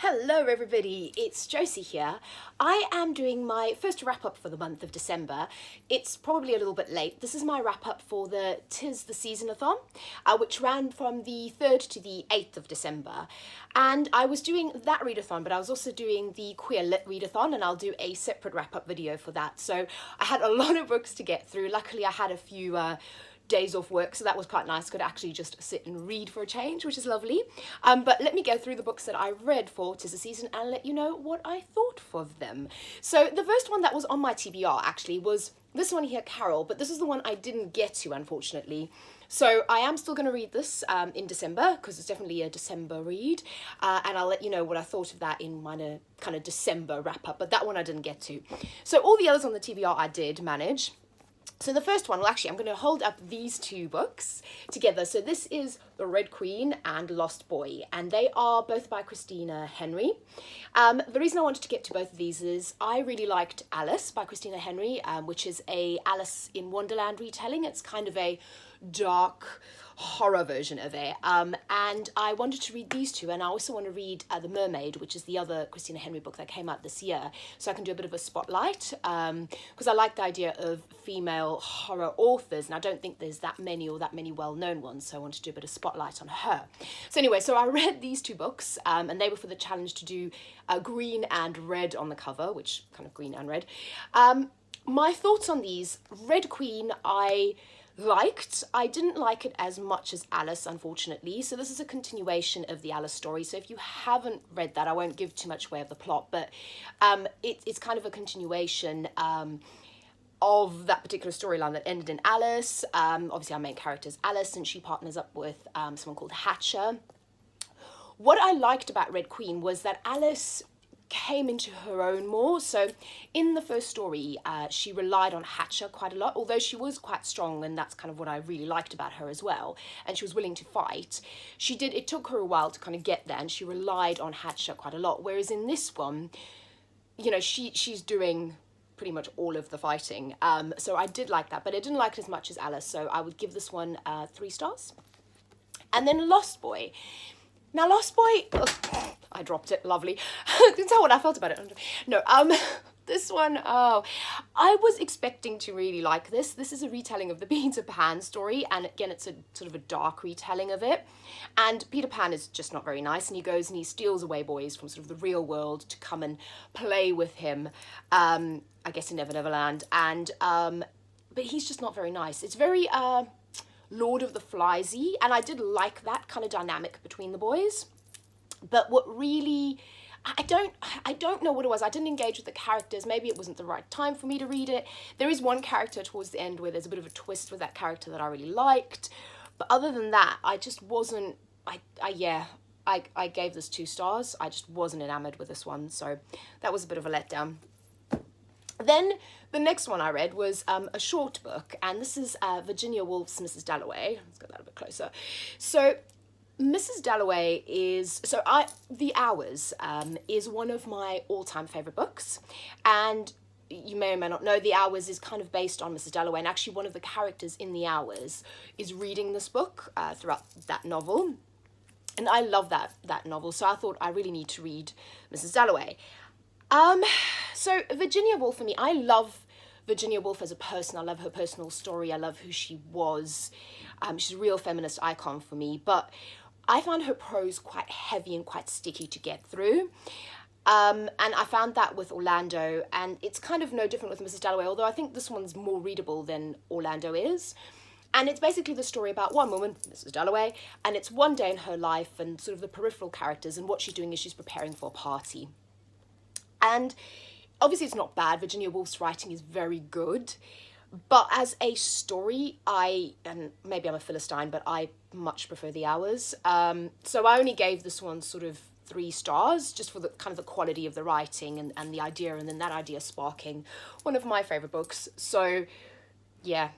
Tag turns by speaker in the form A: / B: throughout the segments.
A: Hello everybody, it's Josie here. I am doing my first wrap up for the month of December. It's probably a little bit late. This is my wrap up for the Tis the Seasonathon, which ran from the 3rd to the 8th of December. And I was doing that readathon, but I was also doing the Queer Lit readathon, and I'll do a separate wrap up video for that. So I had a lot of books to get through. Luckily I had a few days off work, so that was quite nice. Could actually just sit and read for a change, which is lovely. But let me go through the books that I read for Tis the Season and let you know what I thought of them. So the first one that was on my TBR actually was this one here, Carol, but this is the one I didn't get to, unfortunately. So I am still going to read this in December, because it's definitely a December read, and I'll let you know what I thought of that in my kind of December wrap up, but that one I didn't get to. So all the others on the TBR I did manage. So the first one, well actually I'm going to hold up these two books together. So this is The Red Queen and Lost Boy, and they are both by Christina Henry. The reason I wanted to get to both of these is I really liked Alice by Christina Henry, which is a Alice in Wonderland retelling. It's kind of a dark horror version of it, and I wanted to read these two, and I also want to read The Mermaid, which is the other Christina Henry book that came out this year, so I can do a bit of a spotlight, because I like the idea of female horror authors, and I don't think there's that many well-known ones, so I wanted to do a bit of spotlight on her. So anyway, so I read these two books, and they were for the challenge to do green and red on the cover, which kind of green and red. My thoughts on these: Red Queen I liked. I didn't like it as much as Alice, unfortunately. So this is a continuation of the Alice story. So if you haven't read that, I won't give too much away of the plot, but it's kind of a continuation of that particular storyline that ended in Alice. Obviously our main character is Alice, and she partners up with someone called Hatcher. What I liked about Red Queen was that Alice came into her own more. So in the first story, she relied on Hatcher quite a lot, although she was quite strong, and that's kind of what I really liked about her as well, and she was willing to fight. It took her a while to kind of get there, and she relied on Hatcher quite a lot, whereas in this one, you know, she's doing pretty much all of the fighting. So I did like that, but I didn't like it as much as Alice, so I would give this one 3 stars. And then Lost Boy. Now, Lost Boy, ugh, I dropped it, lovely. You can tell what I felt about it. No, this one, oh, I was expecting to really like this. This is a retelling of the Peter Pan story, and again, it's a sort of a dark retelling of it. And Peter Pan is just not very nice, and he goes and he steals away boys from sort of the real world to come and play with him, I guess in Never Never Land, and, but he's just not very nice. It's very, Lord of the Fliesy, and I did like that kind of dynamic between the boys. But what really, I don't know what it was. I didn't engage with the characters. Maybe it wasn't the right time for me to read it. There is one character towards the end where there's a bit of a twist with that character that I really liked. But other than that, I just wasn't, I gave this 2 stars. I just wasn't enamored with this one. So that was a bit of a letdown. Then the next one I read was a short book, and this is Virginia Woolf's Mrs. Dalloway. Let's get that a bit closer. So Mrs. Dalloway is, The Hours is one of my all-time favourite books, and you may or may not know, The Hours is kind of based on Mrs. Dalloway, and actually one of the characters in The Hours is reading this book throughout that novel, and I love that novel, so I thought I really need to read Mrs. Dalloway. So Virginia Woolf, for me, I love Virginia Woolf as a person. I love her personal story. I love who she was. She's a real feminist icon for me, but I find her prose quite heavy and quite sticky to get through. And I found that with Orlando, and it's kind of no different with Mrs. Dalloway, although I think this one's more readable than Orlando is. And it's basically the story about one woman, Mrs. Dalloway, and it's one day in her life and sort of the peripheral characters, and what she's doing is she's preparing for a party. And obviously it's not bad. Virginia Woolf's writing is very good, but as a story, and maybe I'm a Philistine, but I much prefer The Hours. So I only gave this one sort of 3 stars, just for the kind of the quality of the writing and the idea, and then that idea sparking one of my favourite books. So yeah,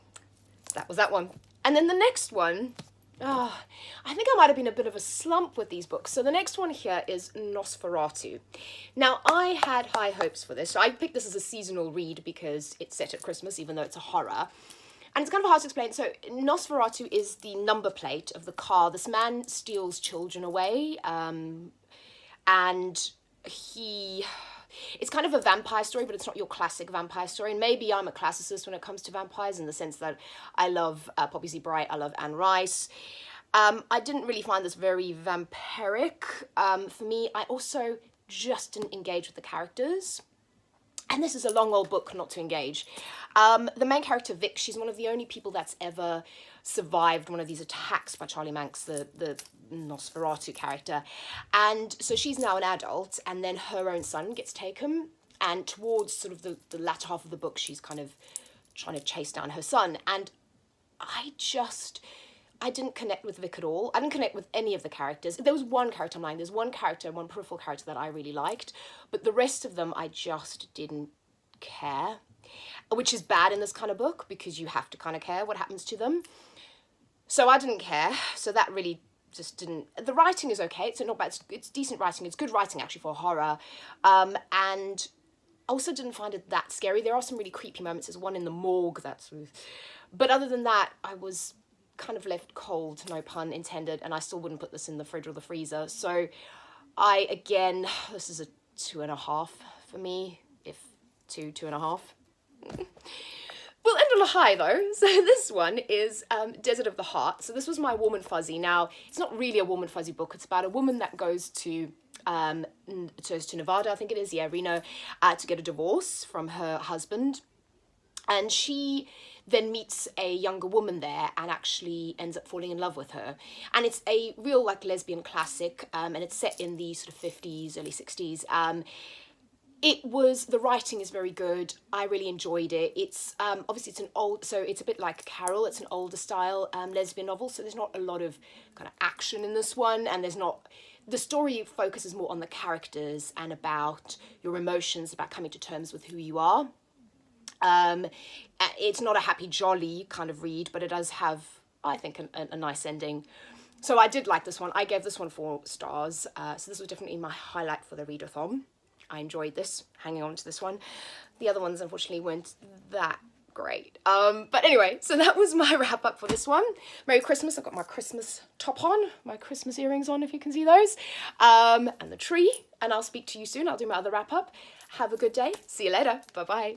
A: that was that one. And then the next one, I think I might have been a bit of a slump with these books. So the next one here is Nosferatu. Now, I had high hopes for this. So I picked this as a seasonal read because it's set at Christmas, even though it's a horror. And it's kind of hard to explain. So Nosferatu is the number plate of the car. This man steals children away, and it's kind of a vampire story, but it's not your classic vampire story. And maybe I'm a classicist when it comes to vampires, in the sense that I love Poppy Z. Bright, I love Anne Rice. I didn't really find this very vampiric. For me, I also just didn't engage with the characters. And this is a long old book not to engage. The main character, Vic, she's one of the only people that's ever survived one of these attacks by Charlie Manx, the Nosferatu character. And so she's now an adult, and then her own son gets taken. And towards sort of the latter half of the book, she's kind of trying to chase down her son. And I didn't connect with Vic at all. I didn't connect with any of the characters. There was one character I'm lying. There's one peripheral character that I really liked, but the rest of them I just didn't care, which is bad in this kind of book because you have to kind of care what happens to them. So I didn't care. So that really just didn't. The writing is okay. It's not bad. It's decent writing. It's good writing actually for horror, and I also didn't find it that scary. There are some really creepy moments. There's one in the morgue that's, but other than that, I was kind of left cold, no pun intended, and I still wouldn't put this in the fridge or the freezer. So this is a 2.5 for me, if 2.5. We'll end on a high though. So this one is Desert of the Heart. So this was my Warm and Fuzzy. Now, it's not really a Warm and Fuzzy book. It's about a woman that goes to Nevada, I think it is, yeah, Reno, to get a divorce from her husband. And she then meets a younger woman there and actually ends up falling in love with her. And it's a real like lesbian classic, and it's set in the sort of 50s, early 60s. The writing is very good. I really enjoyed it. It's obviously it's a bit like Carol. It's an older style lesbian novel, so there's not a lot of kind of action in this one, and the story focuses more on the characters and about your emotions, about coming to terms with who you are. It's not a happy, jolly kind of read, but it does have, I think, a nice ending. So I did like this one. I gave this one 4 stars. So this was definitely my highlight for the readathon. I enjoyed this, hanging on to this one. The other ones, unfortunately, weren't that great. But anyway, so that was my wrap up for this one. Merry Christmas. I've got my Christmas top on, my Christmas earrings on, if you can see those, and the tree. And I'll speak to you soon. I'll do my other wrap up. Have a good day. See you later. Bye-bye.